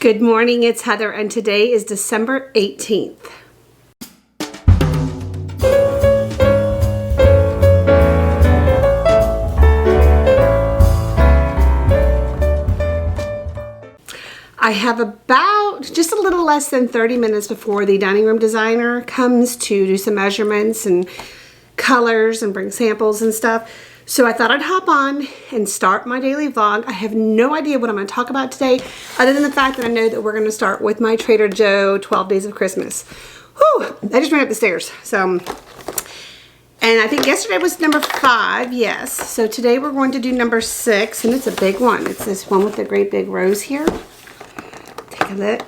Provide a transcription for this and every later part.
Good morning, it's Heather, and today is December 18th. I have about just a little less than 30 minutes before the dining room designer comes to do some measurements and colors and bring samples and stuff. So I thought I'd hop on and start my daily vlog. I have no idea what I'm going to talk about today, other than the fact that I know that we're going to start with my Trader Joe 12 Days of Christmas. Whew, I just ran up the stairs. And I think yesterday was number 5, yes. So today we're going to do number 6, and it's a big one. It's this one with the great big rose here. Take a look.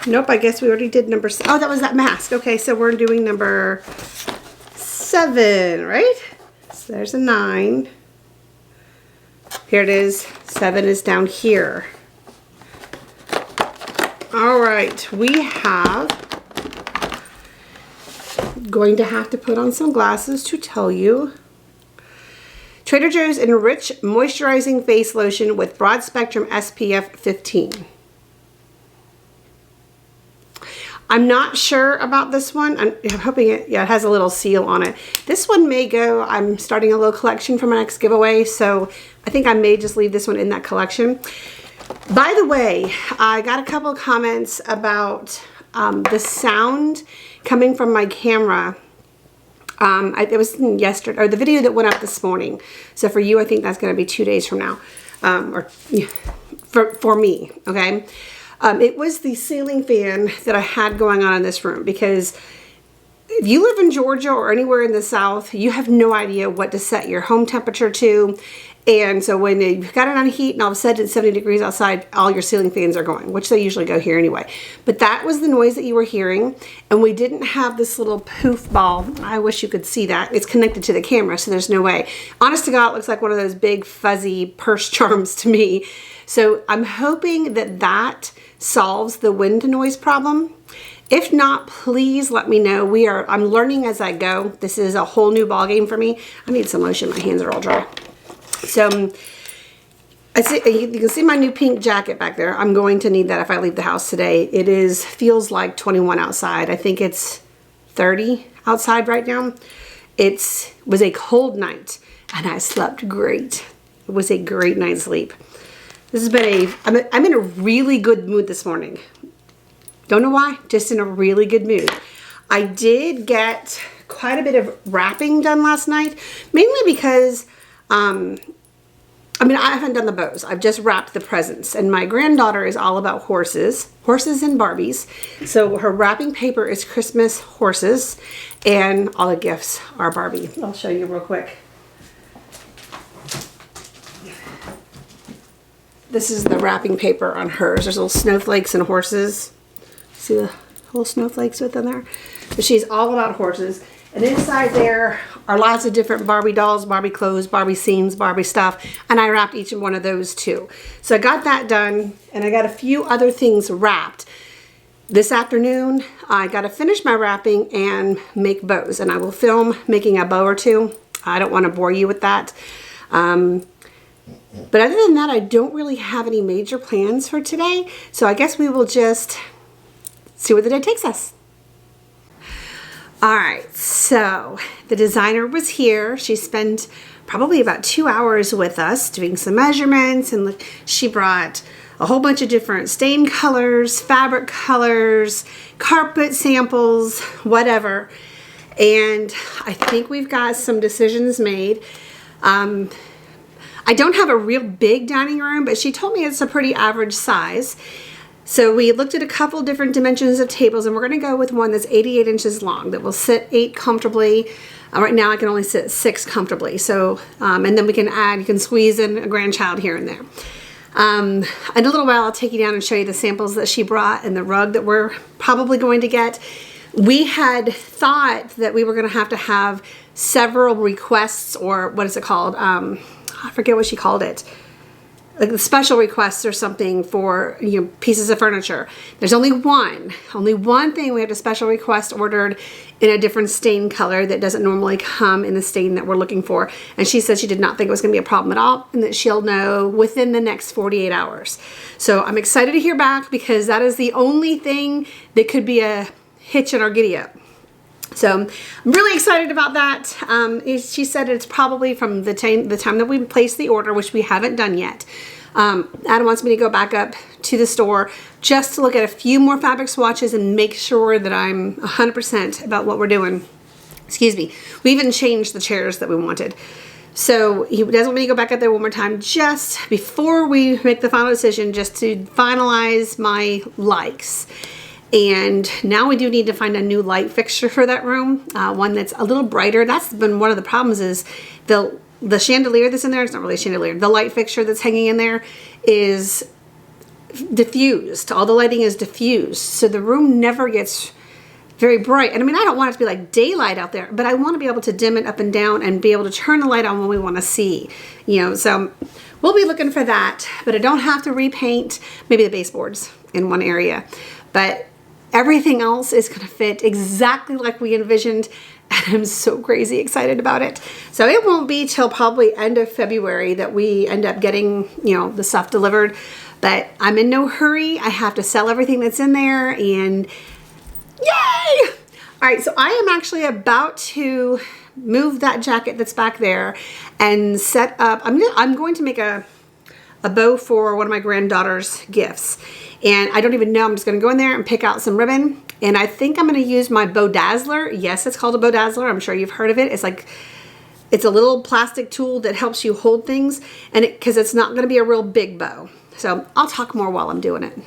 Nope, I guess we already did number 6. Oh, that was that mask. Okay, so we're doing number 7, right? So there's a 9. Here it is. 7 is down here. All right, we have going to have to put on some glasses to tell you. Trader Joe's Enrich Moisturizing Face Lotion with Broad Spectrum SPF 15. I'm not sure about this one. I'm hoping it has a little seal on it. This one may go, I'm starting a little collection for my next giveaway, so I think I may just leave this one in that collection. By the way, I got a couple of comments about the sound coming from my camera. It was yesterday, or the video that went up this morning. So for you, I think that's going to be 2 days from now, or for me, okay? It was the ceiling fan that I had going on in this room, because if you live in Georgia or anywhere in the South, you have no idea what to set your home temperature to. And so when you've got it on heat and all of a sudden it's 70 degrees outside, all your ceiling fans are going, which they usually go here anyway. But that was the noise that you were hearing. And we didn't have this little poof ball. I wish you could see that. It's connected to the camera, so there's no way. Honest to God, it looks like one of those big fuzzy purse charms to me. So I'm hoping that that solves the wind noise problem. If not, please let me know. I'm learning as I go. This is a whole new ball game for me. I need some lotion. My hands are all dry. So I see, you can see my new pink jacket back there. I'm going to need that if I leave the house today. It feels like 21 outside. I think it's 30 outside right now. It was a cold night and I slept great. It was a great night's sleep. This has been I'm in a really good mood this morning. Don't know why, just in a really good mood. I did get quite a bit of wrapping done last night, mainly because, I haven't done the bows. I've just wrapped the presents, and my granddaughter is all about horses and Barbies. So her wrapping paper is Christmas horses, and all the gifts are Barbie. I'll show you real quick. This is the wrapping paper on hers. There's little snowflakes and horses. See the little snowflakes within there? So she's all about horses. And inside there are lots of different Barbie dolls, Barbie clothes, Barbie scenes, Barbie stuff. And I wrapped each one of those too. So I got that done, and I got a few other things wrapped. This afternoon, I got to finish my wrapping and make bows. And I will film making a bow or two. I don't want to bore you with that. But other than that, I don't really have any major plans for today. So I guess we will just see where the day takes us. All right, so the designer was here. She spent probably about 2 hours with us doing some measurements, and she brought a whole bunch of different stain colors, fabric colors, carpet samples, whatever. And I think we've got some decisions made. I don't have a real big dining room, but she told me it's a pretty average size. So we looked at a couple different dimensions of tables, and we're going to go with one that's 88 inches long that will sit 8 comfortably. Right now I can only sit 6 comfortably. So, and then we can add, you can squeeze in a grandchild here and there. In a little while I'll take you down and show you the samples that she brought and the rug that we're probably going to get. We had thought that we were going to have several requests, or what is it called? I forget what she called it. like the special requests or something for, you know, pieces of furniture. There's only one thing we have a special request ordered in a different stain color that doesn't normally come in the stain that we're looking for. And she said she did not think it was going to be a problem at all and that she'll know within the next 48 hours. So I'm excited to hear back because that is the only thing that could be a hitch in our giddy up. So I'm really excited about that. She said it's probably from the time that we placed the order, which we haven't done yet. Adam wants me to go back up to the store just to look at a few more fabric swatches and make sure that I'm 100% about what we're doing. Excuse me. We even changed the chairs that we wanted. So he doesn't want me to go back up there one more time just before we make the final decision, just to finalize my likes. And now we do need to find a new light fixture for that room, one that's a little brighter. That's been one of the problems, is the chandelier that's in there. It's not really a chandelier. The light fixture that's hanging in there is diffused. All the lighting is diffused, so the room never gets very bright. And I mean, I don't want it to be like daylight out there, but I want to be able to dim it up and down and be able to turn the light on when we want to see, you know. So we'll be looking for that, but I don't have to repaint maybe the baseboards in one area, but everything else is going to fit exactly like we envisioned, and I'm so crazy excited about it. So it won't be till probably end of February that we end up getting, you know, the stuff delivered, but I'm in no hurry. I have to sell everything that's in there, and yay! All right, so I am actually about to move that jacket that's back there and set up. I'm going to make a bow for one of my granddaughter's gifts. And I don't even know, I'm just gonna go in there and pick out some ribbon. And I think I'm gonna use my bow dazzler. Yes, it's called a bow dazzler. I'm sure you've heard of it. It's a little plastic tool that helps you hold things, and because it's not gonna be a real big bow. So I'll talk more while I'm doing it.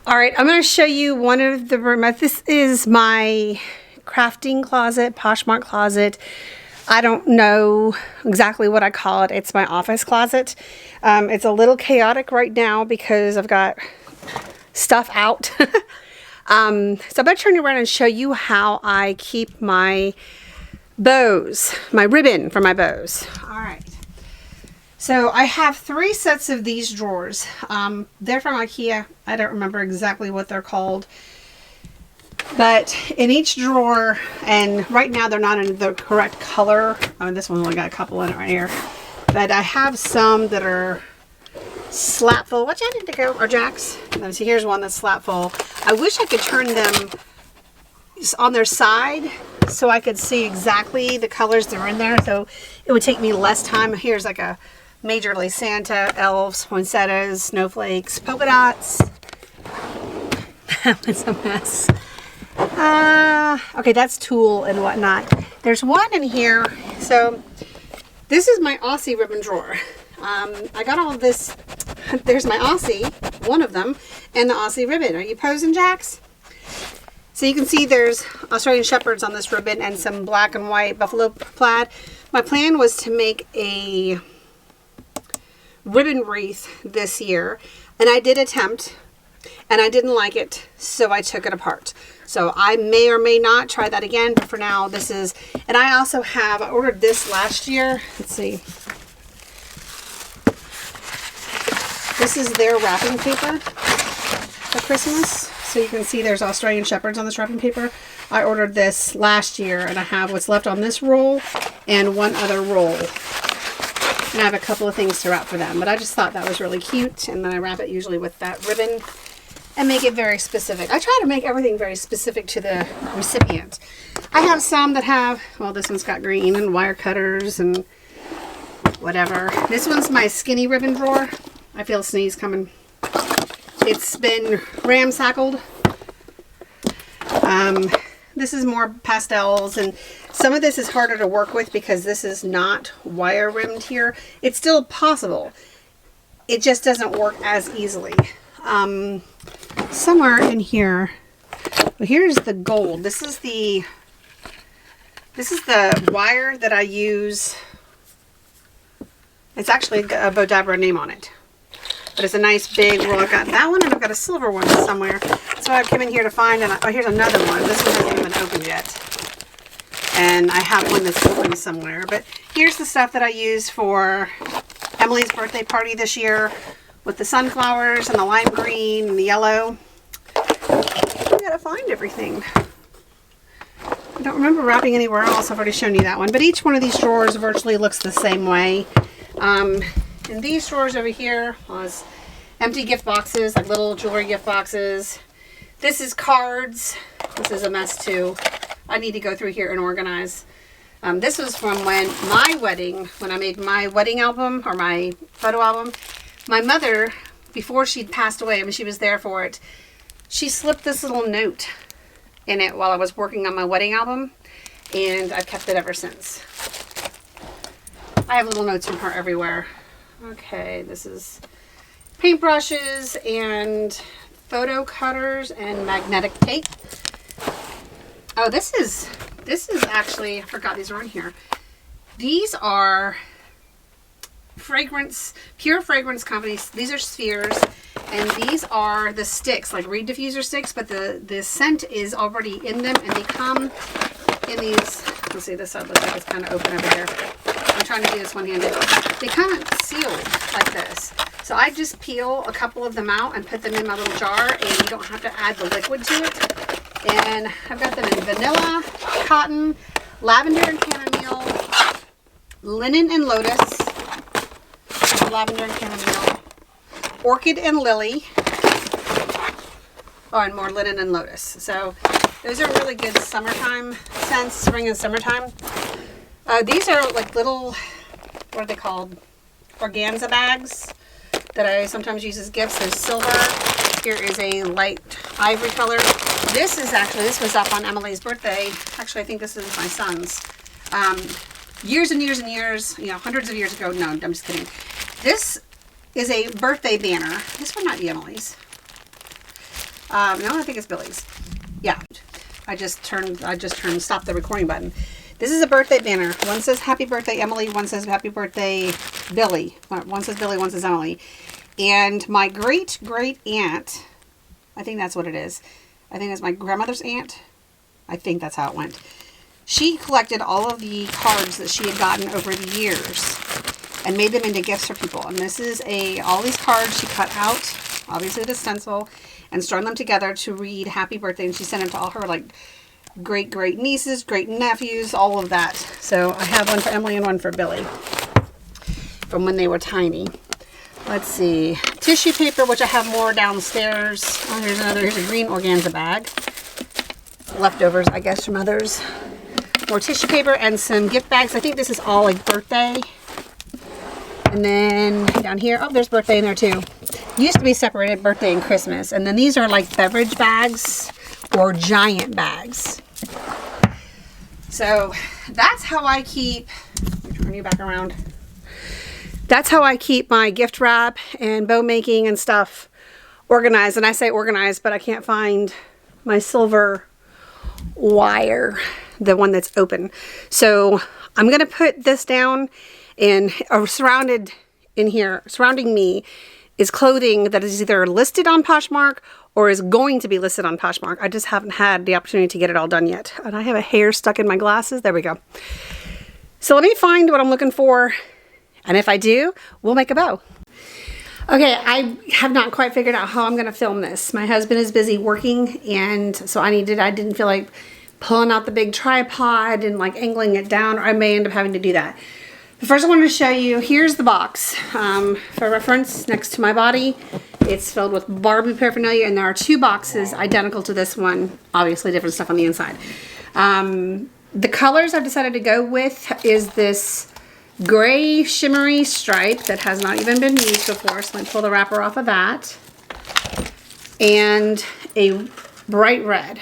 All right, I'm gonna show you one of the rooms. This is my crafting closet, Poshmark closet. I don't know exactly what I call it. It's my office closet. It's a little chaotic right now because I've got stuff out. So I'm going to turn around and show you how I keep my bows, my ribbon for my bows. All right. So I have 3 sets of these drawers. They're from IKEA. I don't remember exactly what they're called. But in each drawer, and right now they're not in the correct color. This one's only got a couple in it right here. But I have some that are slat full. Which I need to go, or jacks. See, here's one that's slat full. I wish I could turn them on their side so I could see exactly the colors that are in there. So it would take me less time. Here's like a Majorly Santa, elves, poinsettias, snowflakes, polka dots. That was a mess. Okay, that's tulle and whatnot. There's one in here. So this is my Aussie ribbon drawer. I got all of this. There's my Aussie, one of them, and the Aussie ribbon. Are you posing, Jax? So you can see there's Australian Shepherds on this ribbon and some black and white buffalo plaid. My plan was to make a ribbon wreath this year, and I did attempt, and I didn't like it, so I took it apart. So I may or may not try that again, but for now this is, and I also have, I ordered this last year. Let's see. This is their wrapping paper for Christmas. So you can see there's Australian Shepherds on this wrapping paper. I ordered this last year, and I have what's left on this roll and one other roll. And I have a couple of things to wrap for them, but I just thought that was really cute, and then I wrap it usually with that ribbon and make it very specific. I try to make everything very specific to the recipient. I have some that have, well, this one's got green and wire cutters and whatever. This one's my skinny ribbon drawer. I feel a sneeze coming. It's been ramsackled. This is more pastels, and some of this is harder to work with because this is not wire rimmed here. It's still possible. It just doesn't work as easily. Somewhere in here, well, here's the gold. This is the wire that I use. It's actually a Bodabra name on it. But it's a nice big roll. I've got that one, and I've got a silver one somewhere. So I came in here to find, and oh, here's another one. This one hasn't even been opened yet. And I have one that's open somewhere. But here's the stuff that I use for Emily's birthday party this year with the sunflowers and the lime green and the yellow. I gotta find everything. I don't remember wrapping anywhere else. I've already shown you that one. But each one of these drawers virtually looks the same way. And these drawers over here was empty gift boxes, like little jewelry gift boxes. This is cards. This is a mess too. I need to go through here and organize. This was from when I made my wedding album or my photo album. My mother, before she'd passed away, when she was there for it, she slipped this little note in it while I was working on my wedding album, and I've kept it ever since. I have little notes from her everywhere. Okay, this is paintbrushes and photo cutters and magnetic tape. Oh, this is actually, I forgot these are in here. These are pure fragrance companies. These are spheres, and these are the sticks, like reed diffuser sticks, but the scent is already in them, and they come in these. Let's see, this side looks like it's kind of open over here. I'm trying to do this one-handed. They come sealed like this. So I just peel a couple of them out and put them in my little jar, and you don't have to add the liquid to it. And I've got them in vanilla, cotton, lavender and chamomile, linen and lotus, lavender and chamomile, orchid and lily, oh, and more linen and lotus. So those are really good summertime scents, spring and summertime. These are like little, what are they called? Organza bags that I sometimes use as gifts. There's silver. Here is a light ivory color. This was up on Emily's birthday. Actually, I think this is my son's. Years and years and years, you know, hundreds of years ago. No, I'm just kidding. This is a birthday banner. This one might be Emily's. No, I think it's Billy's. Yeah. I just stopped the recording button. This is a birthday banner. One says happy birthday Emily, one says happy birthday Billy. One says Billy, one says Emily. And my great aunt, I think that's what it is. I think it's my grandmother's aunt. I think that's how it went. She collected all of the cards that she had gotten over the years and made them into gifts for people. And this is all these cards she cut out, obviously with a stencil, and strung them together to read happy birthday. And she sent them to all her like great nieces, great nephews, all of that. So I have one for Emily and one for Billy from when they were tiny. Let's see, tissue paper, which I have more downstairs. Oh, here's a green organza bag. Leftovers, I guess, from others. More tissue paper and some gift bags. I think this is all like birthday. And then down here, oh, there's birthday in there too. Used to be separated, birthday and Christmas. And then these are like beverage bags or giant bags. So that's how I keep, let me turn you back around. That's how I keep my gift wrap and bow making and stuff organized. And I say organized, but I can't find my silver wire, the one that's open. So I'm going to put this down, and surrounding me is clothing that is either listed on Poshmark or is going to be listed on Poshmark. I just haven't had the opportunity to get it all done yet. And I have a hair stuck in my glasses. There we go. So let me find what I'm looking for. And if I do, we'll make a bow. Okay, I have not quite figured out how I'm going to film this. My husband is busy working, and so I didn't feel like pulling out the big tripod and like angling it down, or I may end up having to do that. But first I wanted to show you, here's the box. For reference, next to my body, it's filled with Barbie paraphernalia, and there are two boxes identical to this one, obviously different stuff on the inside. The colors I've decided to go with is this gray shimmery stripe that has not even been used before, so let me pull the wrapper off of that, and a bright red.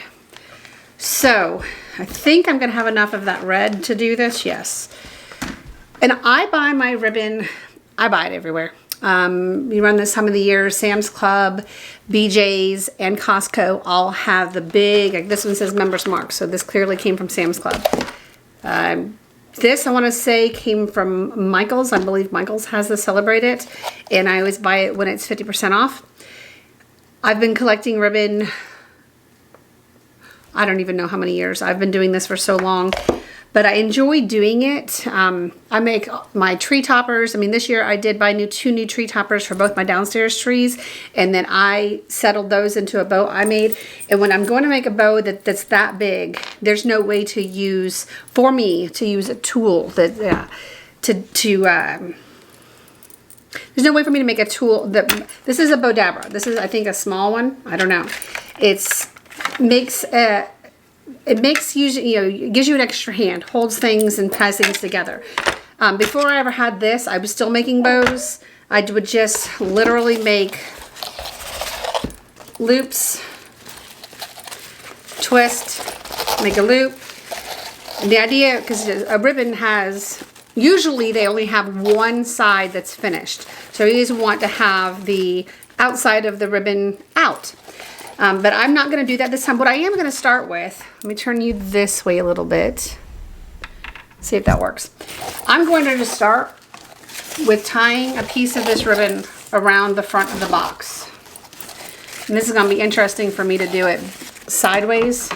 So I think I'm gonna have enough of that red to do this, yes. And I buy my ribbon, I buy it everywhere. You run this time of the year, Sam's Club, BJ's, and Costco all have the big, like this one says Members Mark, so this clearly came from Sam's Club. This, I want to say, came from Michael's. I believe Michael's has the Celebrate It, and I always buy it when it's 50% off. I've been collecting ribbon, I don't even know how many years. I've been doing this for so long. but I enjoy doing it. I make my tree toppers. I mean, this year I did buy two new tree toppers for both my downstairs trees, and then I settled those into a bow I made. And when I'm going to make a bow that's that big, there's no way to use, for me, to use a tool that, there's no way for me to make a tool that, this is a Bodabra. This is, I think, a small one. I don't know. It makes usually, it gives you an extra hand, holds things and ties things together. Before I ever had this, I was still making bows. I would just literally make loops, twist, make a loop. And the idea, because a ribbon has, usually they only have one side that's finished. So you just want to have the outside of the ribbon out. But I'm not going to do that this time. What I am going to start with, let me turn you this way a little bit. See if that works. I'm going to just start with tying a piece of this ribbon around the front of the box. And this is going to be interesting for me to do it sideways.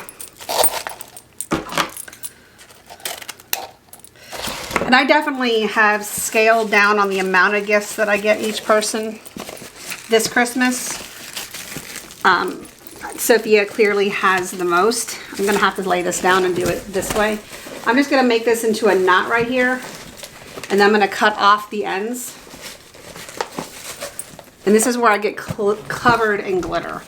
And I definitely have scaled down on the amount of gifts that I get each person this Christmas. Sophia clearly has the most. I'm going to have to lay this down and do it this way. I'm just going to make this into a knot right here. And then I'm going to cut off the ends. And this is where I get covered in glitter.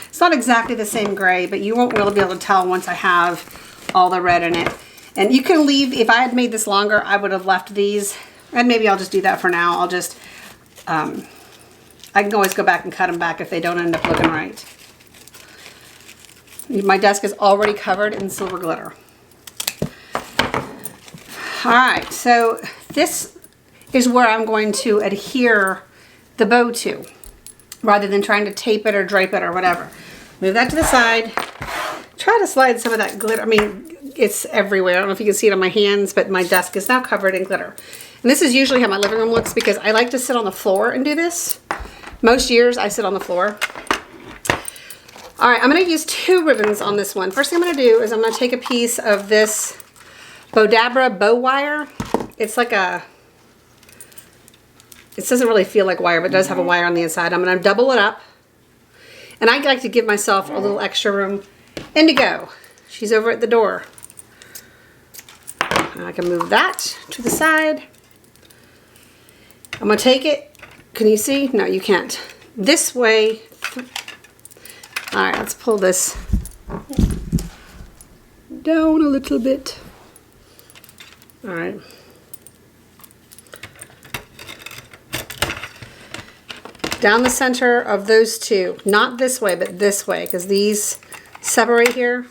It's not exactly the same gray, but you won't really be able to tell once I have all the red in it. And you can leave, if I had made this longer, I would have left these. And maybe I'll just do that for now. I'll just, I can always go back and cut them back if they don't end up looking right. My desk is already covered in silver glitter. All right, so this is where I'm going to adhere the bow to, rather than trying to tape it or drape it or whatever. Move that to the side. Try to slide some of that glitter. I mean, it's everywhere. I don't know if you can see it on my hands, but my desk is now covered in glitter. And this is usually how my living room looks because I like to sit on the floor and do this. Most years I sit on the floor. All right, I'm going to use 2 ribbons on this one. First thing I'm going to do is I'm going to take a piece of this Bodabra bow wire. It's like a, it doesn't really feel like wire, but it does have a wire on the inside. I'm going to double it up. And I like to give myself a little extra room. Indigo, she's over at the door. I can move that to the side. I'm going to take it. Can you see? No, you can't. This way. All right, let's pull this down a little bit. All right. Down the center of those 2. Not this way, but this way, because these separate here.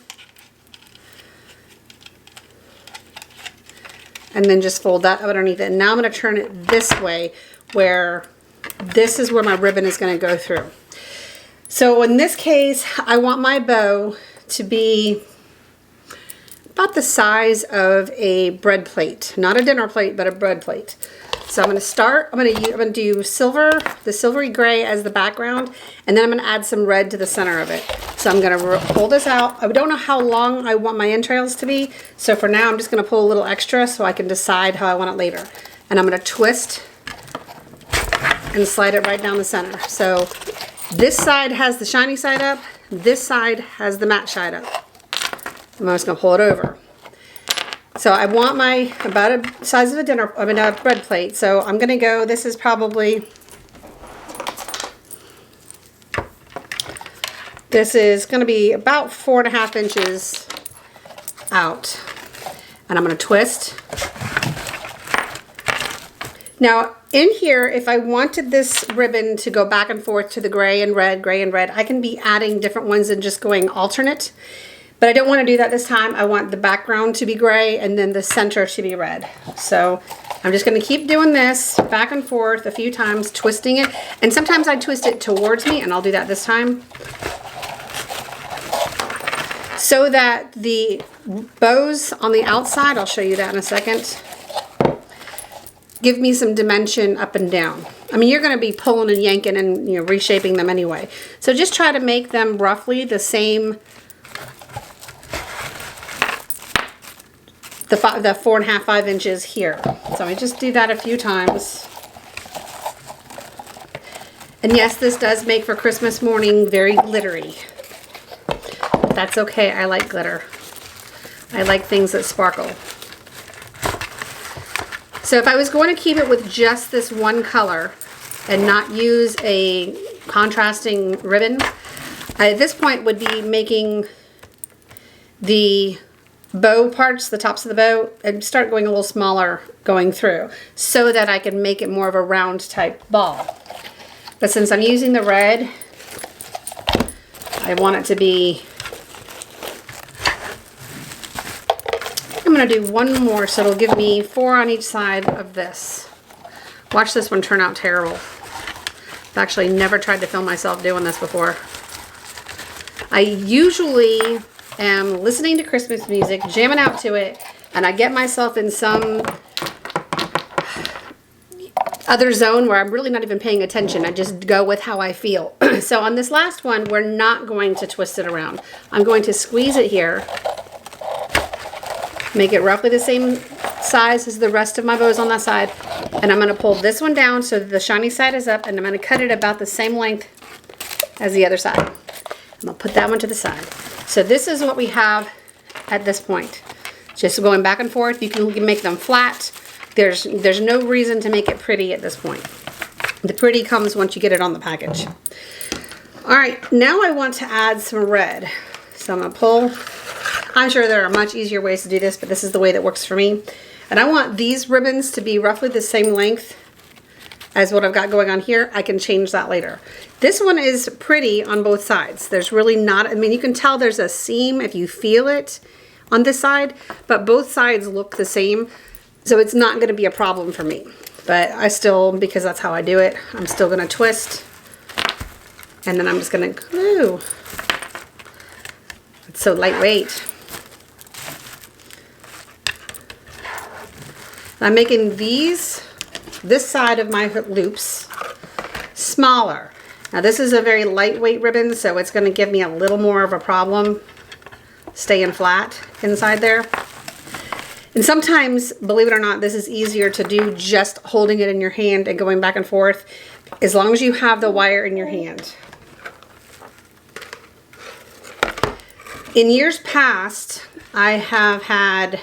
And then just fold that underneath it. And now I'm going to turn it this way, where this is where my ribbon is going to go through. So in this case, I want my bow to be about the size of a bread plate. Not a dinner plate, but a bread plate. So I'm going to start, I'm going to do silver, the silvery gray as the background, and then I'm going to add some red to the center of it. So I'm going to pull this out. I don't know how long I want my entrails to be, so for now I'm just going to pull a little extra so I can decide how I want it later. And I'm going to twist and slide it right down the center. So this side has the shiny side up, this side has the matte side up. I'm just going to pull it over. So I want my, about a size of a a bread plate. So I'm going to go, this is probably, this is going to be about 4.5 inches out. And I'm going to twist. Now in here, if I wanted this ribbon to go back and forth to the gray and red, I can be adding different ones and just going alternate. But I don't want to do that this time. I want the background to be gray and then the center to be red. So I'm just going to keep doing this back and forth a few times, twisting it. And sometimes I twist it towards me, and I'll do that this time. So that the bows on the outside, I'll show you that in a second, give me some dimension up and down. I mean, you're going to be pulling and yanking and, you know, reshaping them anyway. So just try to make them roughly the same the 4.5, 5 inches here. So I just do that a few times. And yes, this does make for Christmas morning very glittery. But that's okay, I like glitter. I like things that sparkle. So if I was going to keep it with just this one color and not use a contrasting ribbon, I, at this point, would be making the bow parts, the tops of the bow, and start going a little smaller going through so that I can make it more of a round type ball. But since I'm using the red, I want it to be, I'm going to do one more so it'll give me 4 on each side of this. Watch this one turn out terrible. I've actually never tried to film myself doing this before. I usually am listening to Christmas music, jamming out to it, and I get myself in some other zone where I'm really not even paying attention. I just go with how I feel. So on this last one, we're not going to twist it around. I'm going to squeeze it here, make it roughly the same size as the rest of my bows on that side, and I'm going to pull this one down so that the shiny side is up, and I'm going to cut it about the same length as the other side. I'm going to put that one to the side. So this is what we have at this point. Just going back and forth. You can make them flat. There's no reason to make it pretty at this point. The pretty comes once you get it on the package. All right, now I want to add some red. So I'm going to pull. I'm sure there are much easier ways to do this, but this is the way that works for me. And I want these ribbons to be roughly the same length as what I've got going on here. I can change that later. This one is pretty on both sides. There's really not, I mean, you can tell there's a seam if you feel it on this side, but both sides look the same. So it's not going to be a problem for me. But I still, because that's how I do it, I'm still going to twist. And then I'm just going to glue. It's so lightweight. I'm making this side of my loops smaller. Now this is a very lightweight ribbon, so it's going to give me a little more of a problem staying flat inside there. And sometimes, believe it or not, this is easier to do just holding it in your hand and going back and forth, as long as you have the wire in your hand. In years past, I have had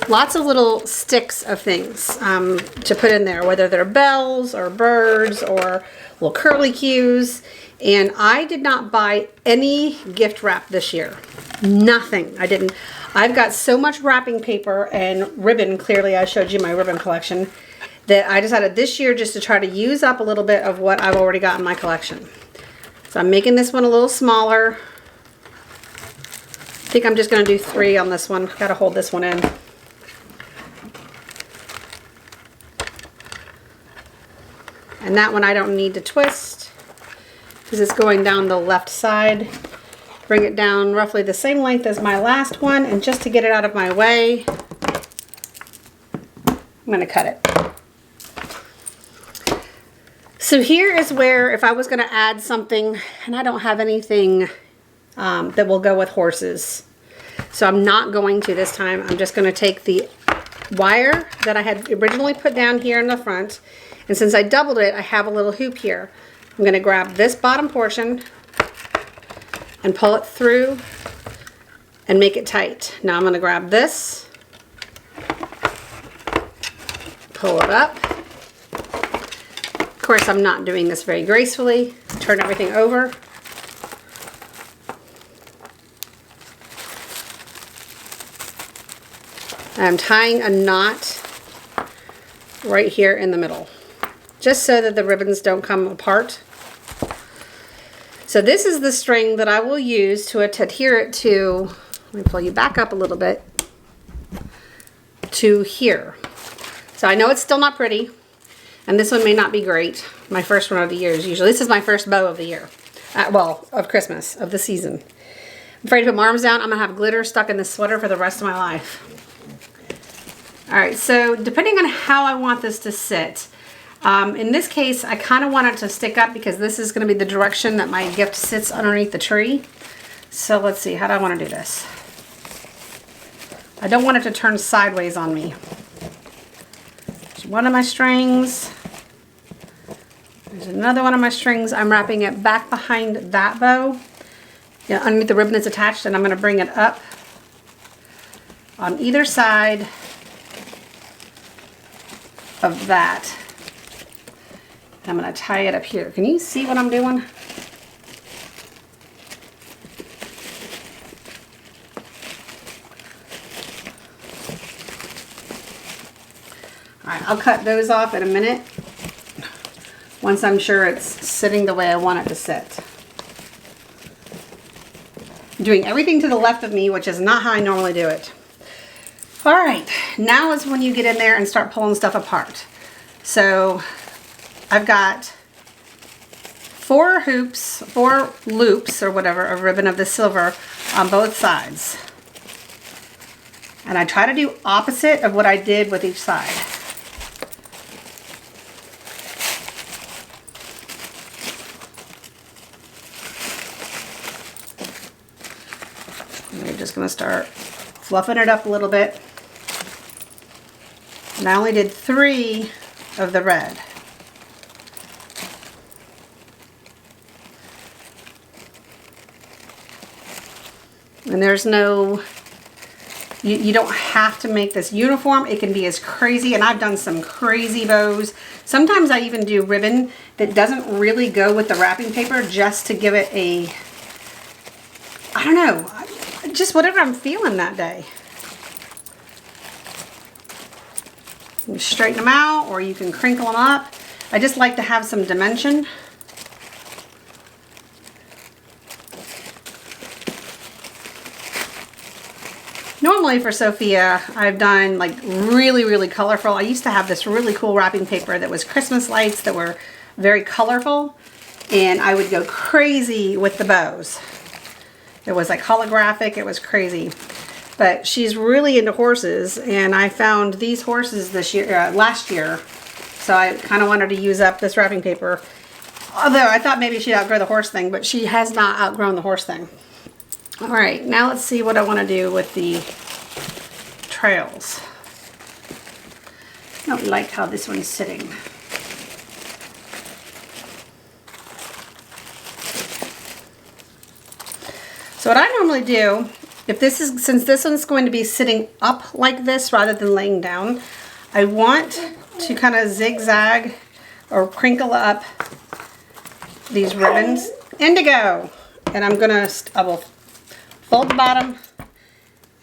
lots of little sticks of things to put in there, whether they're bells or birds or little curly cues. And I did not buy any gift wrap this year. Nothing. I didn't. I've got so much wrapping paper and ribbon. Clearly, I showed you my ribbon collection, that I decided this year just to try to use up a little bit of what I've already got in my collection. So I'm making this one a little smaller. I think I'm just going to do 3 on this one. Got to hold this one in. And that one I don't need to twist because it's going down the left side. Bring it down roughly the same length as my last one, and just to get it out of my way, I'm going to cut it. So here is where, if I was going to add something, and I don't have anything that will go with horses, so I'm not going to this time. I'm just going to take the wire that I had originally put down here in the front, and since I doubled it, I have a little hoop here. I'm going to grab this bottom portion and pull it through and make it tight. Now I'm going to grab this, pull it up. Of course, I'm not doing this very gracefully. Turn everything over. I'm tying a knot right here in the middle, just so that the ribbons don't come apart. So this is the string that I will use to adhere it to, let me pull you back up a little bit, to here. So I know it's still not pretty, and this one may not be great. My first one of the year is usually, this is my first bow of the year. Well, of Christmas, of the season. I'm afraid to put my arms down. I'm gonna have glitter stuck in this sweater for the rest of my life. All right, so depending on how I want this to sit, in this case, I kind of want it to stick up because this is going to be the direction that my gift sits underneath the tree. So let's see, how do I want to do this? I don't want it to turn sideways on me. There's one of my strings. There's another one of my strings. I'm wrapping it back behind that bow. Yeah, underneath the ribbon that's attached, and I'm going to bring it up on either side of that. I'm going to tie it up here. Can you see what I'm doing? Alright, I'll cut those off in a minute once I'm sure it's sitting the way I want it to sit. I'm doing everything to the left of me, which is not how I normally do it. Alright, now is when you get in there and start pulling stuff apart. So I've got 4 loops or whatever, of ribbon of the silver on both sides. And I try to do opposite of what I did with each side. And we're just going to start fluffing it up a little bit. And I only did 3 of the red. And there's no, you don't have to make this uniform. It can be as crazy, and I've done some crazy bows. Sometimes I even do ribbon that doesn't really go with the wrapping paper just to give it a, I don't know, just whatever I'm feeling that day. You can straighten them out, or you can crinkle them up. I just like to have some dimension. Normally for Sophia, I've done like really, really colorful. I used to have this really cool wrapping paper that was Christmas lights that were very colorful, and I would go crazy with the bows. It was like holographic, it was crazy. But she's really into horses, and I found these horses this year, last year, so I kind of wanted to use up this wrapping paper. Although I thought maybe she'd outgrow the horse thing, but she has not outgrown the horse thing. All right, now let's see what I want to do with the trails. I don't like how this one's sitting. So what I normally do, if this is, since this one's going to be sitting up like this rather than laying down, I want to kind of zigzag or crinkle up these ribbons. Indigo! And I'm gonna, I will fold the bottom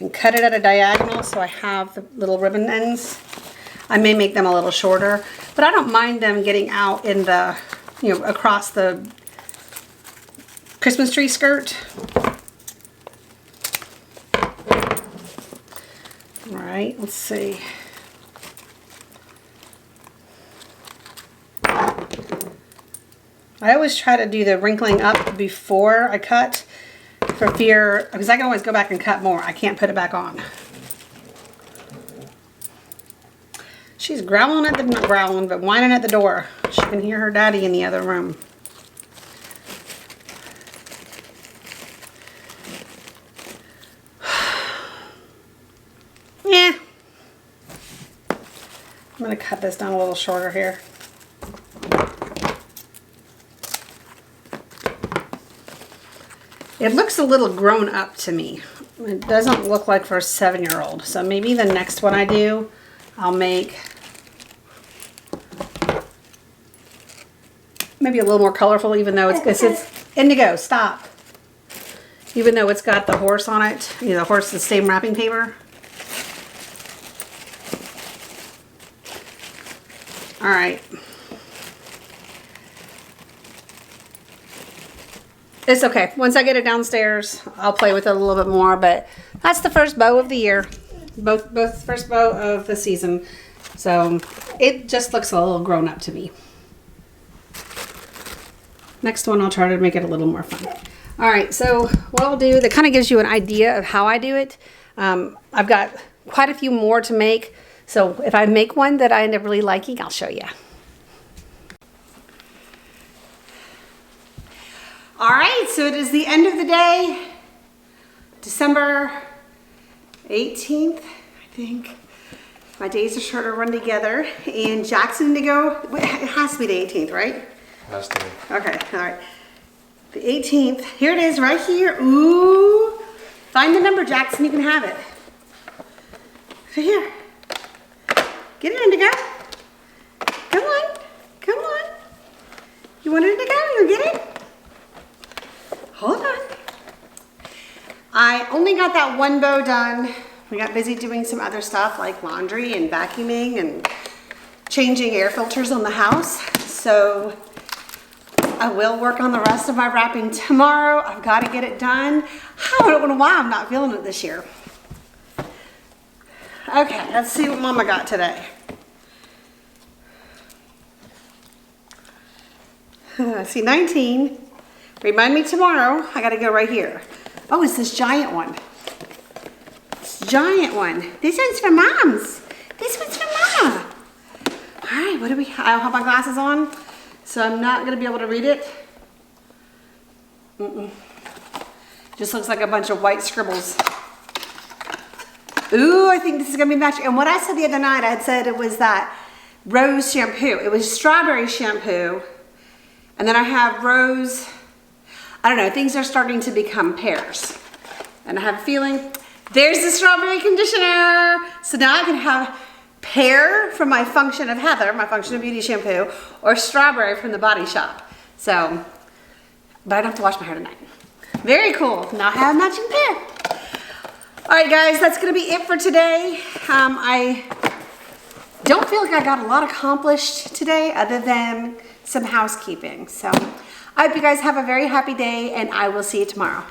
and cut it at a diagonal so I have the little ribbon ends. I may make them a little shorter, but I don't mind them getting out in the, you know, across the Christmas tree skirt. All right, let's see. I always try to do the wrinkling up before I cut, for fear, because I can always go back and cut more. I can't put it back on. She's growling at the, not growling, but whining at the door. She can hear her daddy in the other room. Yeah. I'm going to cut this down a little shorter here. It looks a little grown up to me. It doesn't look like for a 7-year-old. So maybe the next one I do, I'll make maybe a little more colorful, even though it's indigo, stop. Even though it's got the horse on it, you know, the horse, the same wrapping paper. All right. It's okay. Once I get it downstairs, I'll play with it a little bit more, but that's the first bow of the year. Both first bow of the season. So it just looks a little grown up to me. Next one, I'll try to make it a little more fun. All right, so what I'll do, that kind of gives you an idea of how I do it. I've got quite a few more to make. So if I make one that I end up really liking, I'll show you. All right, so it is the end of the day, December. 18th, I think. My days are sure to run together. And Jackson to go, it has to be the 18th, right? Has to be. Okay, all right. The 18th, here it is right here. Ooh, find the number, Jackson, you can have it. Right here. Get it, Indigo. Come on, come on. You want it to go? You get it? Hold on. I only got that one bow done. We got busy doing some other stuff like laundry and vacuuming and changing air filters on the house. So I will work on the rest of my wrapping tomorrow. I've got to get it done. I don't know why I'm not feeling it this year. Okay, let's see what Mama got today. See, 19. Remind me tomorrow. I got to go right here. Oh, it's this giant one. This giant one. This one's for Mom's. This one's for Mama. All right, what do we? I don't have my glasses on, so I'm not going to be able to read it. Just looks like a bunch of white scribbles. Ooh, I think this is gonna be matching. And what I said the other night, I had said it was that rose shampoo. It was strawberry shampoo. And then I have rose, I don't know, things are starting to become pears. And I have a feeling, there's the strawberry conditioner. So now I can have pear from my Function of Heather, my Function of Beauty shampoo, or strawberry from the Body Shop. So, but I don't have to wash my hair tonight. Very cool, now I have a matching pear. All right, guys, that's gonna be it for today. I don't feel like I got a lot accomplished today other than some housekeeping. So I hope you guys have a very happy day and I will see you tomorrow.